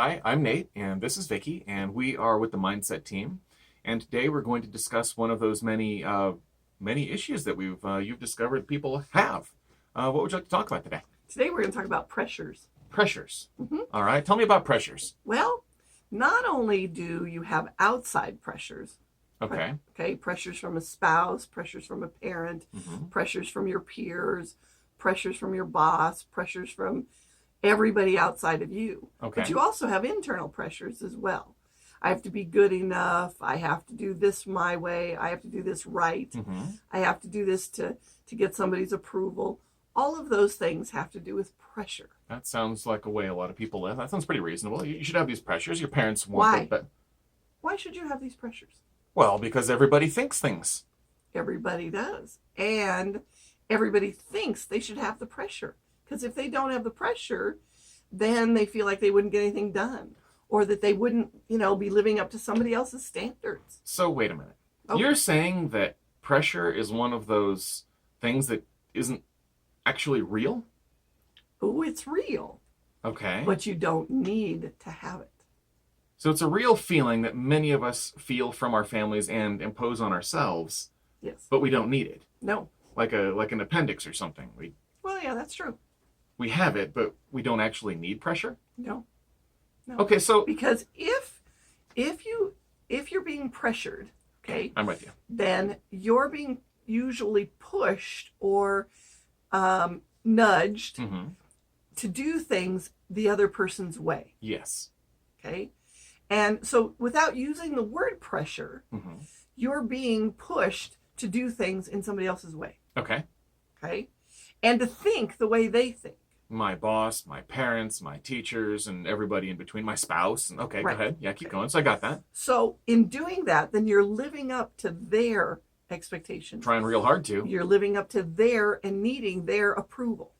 Hi, I'm Nate, and this is Vikki, and we are with the Mindset team. And today we're going to discuss one of those many issues that you've discovered people have. What would you like to talk about today? Today we're going to talk about pressures. Pressures. Mm-hmm. All right, tell me about pressures. Well, not only do you have outside pressures, Okay. pressures from a spouse, pressures from a parent, pressures from your peers, pressures from your boss, pressures from everybody outside of you. Okay. But you also have internal pressures as well. I have to be good enough. I have to do this my way. I have to do this right. I have to do this to get somebody's approval. All of those things have to do with pressure. That sounds like a way a lot of people live. That sounds pretty reasonable. You should have these pressures. Your parents want it, but why should you have these pressures? Well, because everybody thinks things. Everybody does. And everybody thinks they should have the pressure. Because if they don't have the pressure, then they feel like they wouldn't get anything done. Or that they wouldn't, be living up to somebody else's standards. So wait a minute. Okay. You're saying that pressure is one of those things that isn't actually real? Oh, it's real. Okay. But you don't need to have it. So it's a real feeling that many of us feel from our families and impose on ourselves. Yes. But we don't need it. No. Like an appendix or something. Well, yeah, that's true. We have it, but we don't actually need pressure? No. Okay, so because if you're being pressured, okay, I'm with you. Then you're being usually pushed or nudged to do things the other person's way. Yes. Okay. And so without using the word pressure, you're being pushed to do things in somebody else's way. Okay. Okay. And to think the way they think. My boss, my parents, my teachers, and everybody in between, my spouse. Okay, right. Go ahead. Yeah, keep going. So I got that. So in doing that, then you're living up to their expectations. Trying real hard to. You're living up to their and needing their approval.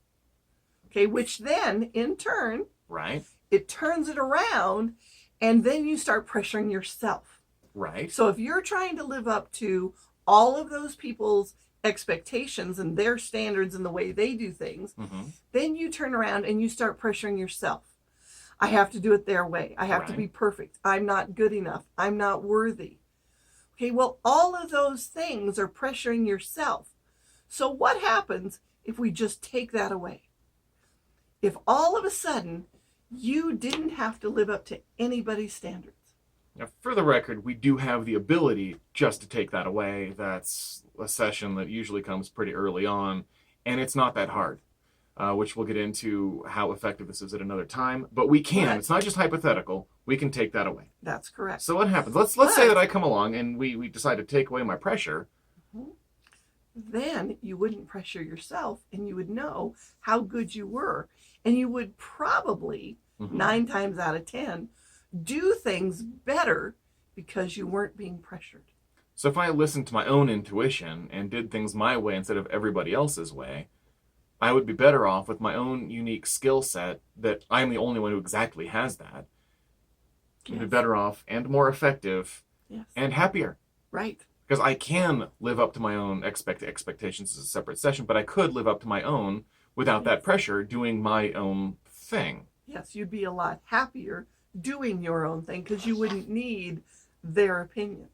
Okay, which then in turn, right, it turns it around, and then you start pressuring yourself. Right. So if you're trying to live up to all of those people's expectations and their standards and the way they do things, then you turn around and you start pressuring yourself. I have to do it their way. I have to be perfect. I'm not good enough. I'm not worthy. Okay, well, all of those things are pressuring yourself. So what happens if we just take that away? If all of a sudden you didn't have to live up to anybody's standards? Now, for the record, we do have the ability just to take that away. That's a session that usually comes pretty early on, and it's not that hard, which we'll get into how effective this is at another time. But we can. Right. It's not just hypothetical. We can take that away. That's correct. So what happens? Let's say that I come along and we decide to take away my pressure. Then you wouldn't pressure yourself, and you would know how good you were. And you would probably, 9 times out of 10, do things better because you weren't being pressured. So if I listened to my own intuition and did things my way instead of everybody else's way, I would be better off with my own unique skill set that I'm the only one who exactly has that. I'd be better off and more effective and happier. Right. Because I can live up to my own expectations as a separate session, but I could live up to my own without that pressure doing my own thing. Yes, you'd be a lot happier doing your own thing because you wouldn't need their opinion.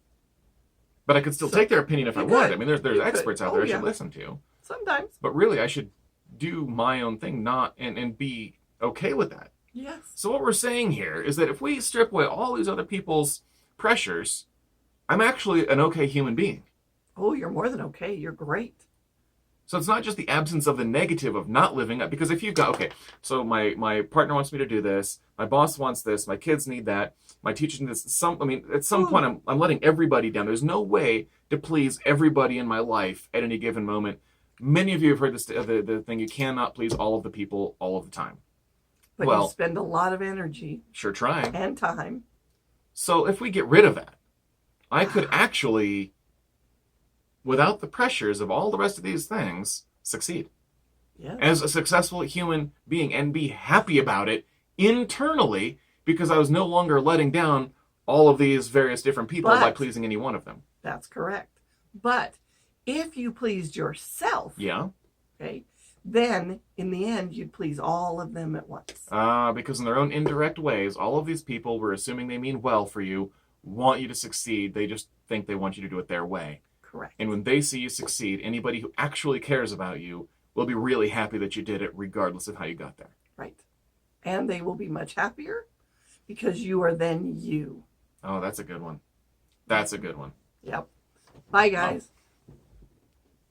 But I could still take their opinion if I wanted. I mean, there's experts out there I should listen to. Sometimes. But really, I should do my own thing, and be okay with that. Yes. So what we're saying here is that if we strip away all these other people's pressures, I'm actually an okay human being. Oh, you're more than okay. You're great. So it's not just the absence of the negative of not living up. Because if you've got, so my partner wants me to do this, my boss wants this, my kids need that, my teachers need this. At some point, I'm letting everybody down. There's no way to please everybody in my life at any given moment. Many of you have heard this, the thing, you cannot please all of the people all of the time. But you spend a lot of energy. Sure trying. And time. So if we get rid of that, I could actually, without the pressures of all the rest of these things, succeed as a successful human being and be happy about it internally because I was no longer letting down all of these various different people by pleasing any one of them. That's correct. But if you pleased yourself, then in the end, you'd please all of them at once. Because in their own indirect ways, all of these people, we're assuming they mean well for you, want you to succeed. They just think they want you to do it their way. Correct. And when they see you succeed, anybody who actually cares about you will be really happy that you did it, regardless of how you got there. Right. And they will be much happier because you are then you. Oh, that's a good one. That's a good one. Yep. Bye, guys.